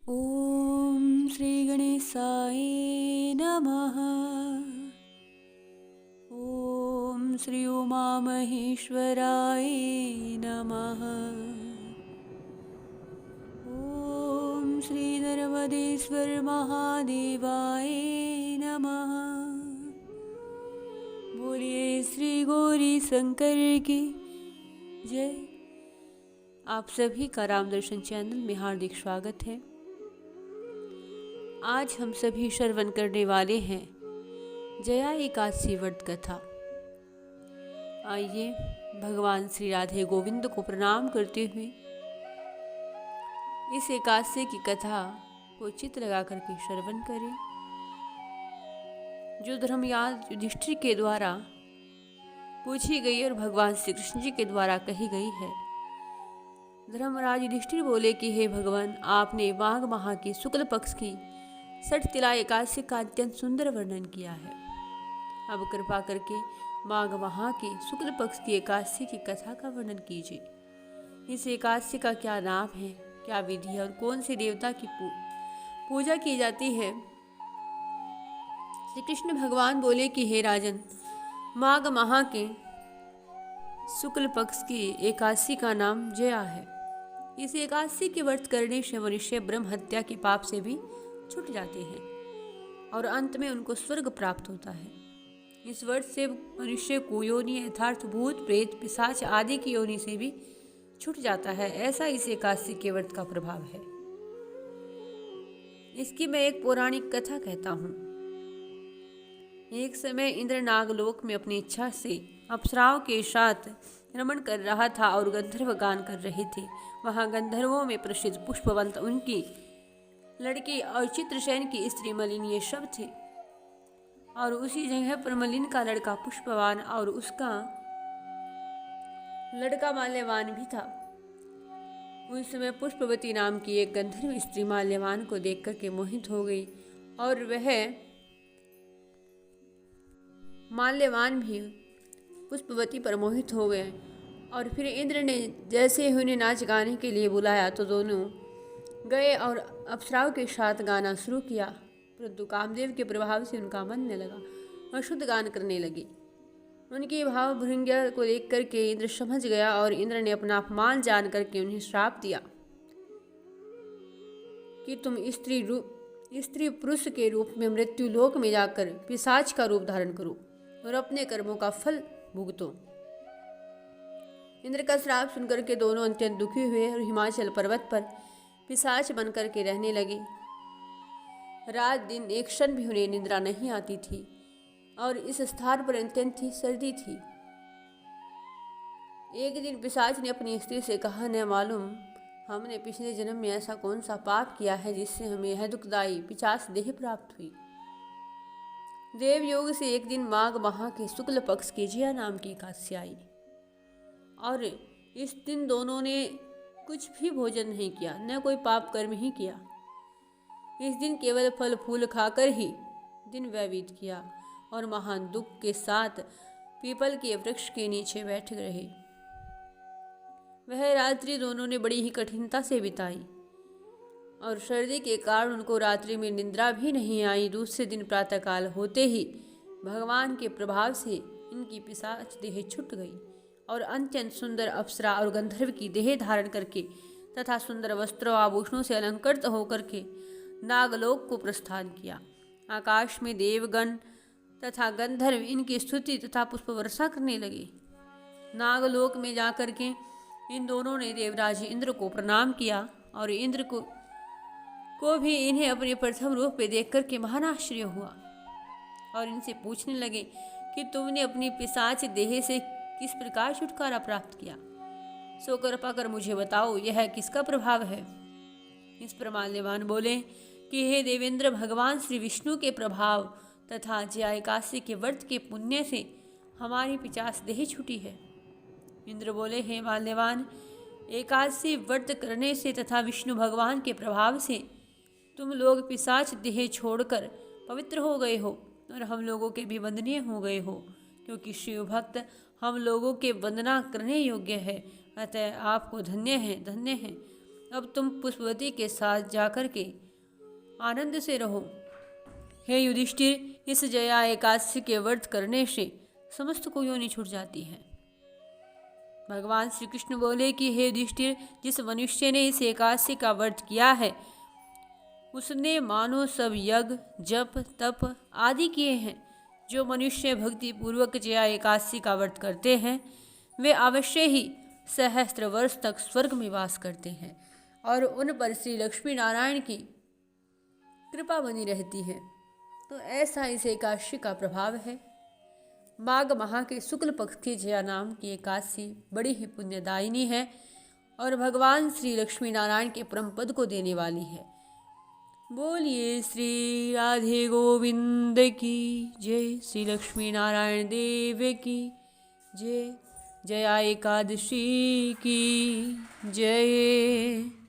ॐ श्रीगणेशाय नमः। ॐ श्री उमामहेश्वराय नमः। ॐ श्री नर्मदेश्वर महादेवाय नमः। बोलिए श्री गौरी शंकर की जय। आप सभी का राम दर्शन चैनल में हार्दिक स्वागत है। आज हम सभी श्रवण करने वाले हैं जया एकादशी व्रत कथा। आइए भगवान श्री राधे गोविंद को प्रणाम करते हुए इस एकादशी की कथा को चित्त लगा करके श्रवण करें, जो धर्मराज युधिष्ठिर के द्वारा पूछी गई और भगवान श्री कृष्ण जी के द्वारा कही गई है। धर्मराज युधिष्ठिर बोले कि हे भगवान, आपने माघ माह के शुक्ल पक्ष की षठ तिला एकादशी का अत्यंत सुंदर वर्णन किया है। अब कृपा करके माघ माह के शुक्ल पक्ष की एकादशी की कथा का वर्णन कीजिए। इस एकादशी का क्या नाम है, क्या विधि है और कौन से देवता की पूजा की जाती है। श्री कृष्ण भगवान बोले कि हे राजन, माघ माह के शुक्ल पक्ष की एकादशी का नाम जया है। इस एकादशी के व्रत करने से मनुष्य ब्रह्म हत्या के पाप से भी छूट जाते हैं और अंत में उनको स्वर्ग प्राप्त होता है। इस व्रत से मनुष्य को योनि यथार्थ भूत प्रेत पिशाच आदि की योनि से भी छूट जाता है। ऐसा इस एकादशी के व्रत का प्रभाव है। इसकी मैं एक पौराणिक कथा कहता हूँ। एक समय इंद्र नागलोक में अपनी इच्छा से अप्सराओं के साथ रमण कर रहा था और गंधर्व गान कर रहे थे। वहाँ गंधर्वों में प्रसिद्ध पुष्पवंत, उनकी लड़की और चित्रसेन की स्त्री मलिन ये सब थे, और उसी जगह पर मलिन का लड़का पुष्पवान और उसका लड़का माल्यवान भी था। उस समय पुष्पवती नाम की एक गंधर्व स्त्री माल्यवान को देख करके मोहित हो गई और वह माल्यवान भी पुष्पवती पर मोहित हो गए। और फिर इंद्र ने जैसे ही उन्हें नाच गाने के लिए बुलाया तो दोनों गए और अप्सराओं के साथ गाना शुरू किया, परंतु कामदेव के प्रभाव से उनका मन न लगा और शुद्ध गान करने लगे। उनकी भाव भृंग्या को देख करके इंद्र समझ गया और इंद्र ने अपना अपमान जान करके उन्हें श्राप दिया कि तुम स्त्री पुरुष के रूप में मृत्यु लोक में जाकर पिशाच का रूप धारण करो और अपने कर्मों का फल भुगतो। इंद्र का श्राप सुनकर के दोनों अत्यंत दुखी हुए और हिमाचल पर्वत पर पिशाच बनकर के रहने लगे। रात दिन एक क्षण भी उन्हें निद्रा नहीं आती थी और इस स्थान पर अत्यंत ही सर्दी थी। एक दिन पिशाच ने अपनी स्त्री से कहा, न मालूम हमने पिछले जन्म में ऐसा कौन सा पाप किया है जिससे हमें यह दुखदायी पिशाच देह प्राप्त हुई। देव योग से एक दिन माघ माह के शुक्ल पक्ष की जया नाम की एकादशी आई और इस दिन दोनों ने कुछ भी भोजन नहीं किया, न कोई पाप कर्म ही किया। इस दिन केवल फल फूल खाकर ही दिन व्यतीत किया और महान दुख के साथ पीपल के वृक्ष के नीचे बैठ रहे। वह रात्रि दोनों ने बड़ी ही कठिनता से बिताई और सर्दी के कारण उनको रात्रि में निद्रा भी नहीं आई। दूसरे दिन प्रातःकाल होते ही भगवान के प्रभाव से इनकी पिशाच देह छूट गई और अत्यंत सुंदर अप्सरा और गंधर्व की देह धारण करके तथा सुंदर वस्त्रों आभूषणों से अलंकृत होकर के नागलोक को प्रस्थान किया। आकाश में देवगण तथा गंधर्व इनकी स्तुति तथा पुष्प वर्षा करने लगे। नागलोक में जाकर के इन दोनों ने देवराज इंद्र को प्रणाम किया और इंद्र को भी इन्हें अपने प्रथम रूप में देख करके महान आश्चर्य हुआ और इनसे पूछने लगे कि तुमने अपनी पिशाच देह से किस प्रकार छुटकारा प्राप्त किया। सो कृपा कर मुझे बताओ, यह किसका प्रभाव है। इस पर माल्यवान बोले कि हे देवेंद्र, भगवान श्री विष्णु के प्रभाव तथा जया एकादशी के व्रत के पुण्य से हमारी पिशाच देह छूटी है। इंद्र बोले, हे माल्यवान, एकादशी व्रत करने से तथा विष्णु भगवान के प्रभाव से तुम लोग पिशाच देह छोड़कर पवित्र हो गए हो और हम लोगों के भी वंदनीय हो गए हो, क्योंकि शिव भक्त हम लोगों के वंदना करने योग्य है। अतः आपको धन्य है, धन्य है। अब तुम पुष्पवती के साथ जाकर के आनंद से रहो। हे युधिष्ठिर, इस जया एकादशी के व्रत करने से समस्त कुयोनि छूट जाती है। भगवान श्री कृष्ण बोले कि हे युधिष्ठिर, जिस मनुष्य ने इस एकादशी का व्रत किया है उसने मानो सब यज्ञ, जप, तप आदि किए हैं। जो मनुष्य भक्ति पूर्वक जया एकादशी का व्रत करते हैं वे अवश्य ही सहस्त्र वर्ष तक स्वर्ग में वास करते हैं और उन पर श्री लक्ष्मी नारायण की कृपा बनी रहती है। तो ऐसा इस एकादशी का प्रभाव है। माघ माह के शुक्ल पक्ष की जया नाम की एकादशी बड़ी ही पुण्यदायिनी है और भगवान श्री लक्ष्मी नारायण के परम पद को देने वाली है। बोलिए श्री राधे गोविंद की जय, श्री लक्ष्मी नारायण देव की जय, जया एकादशी की जय।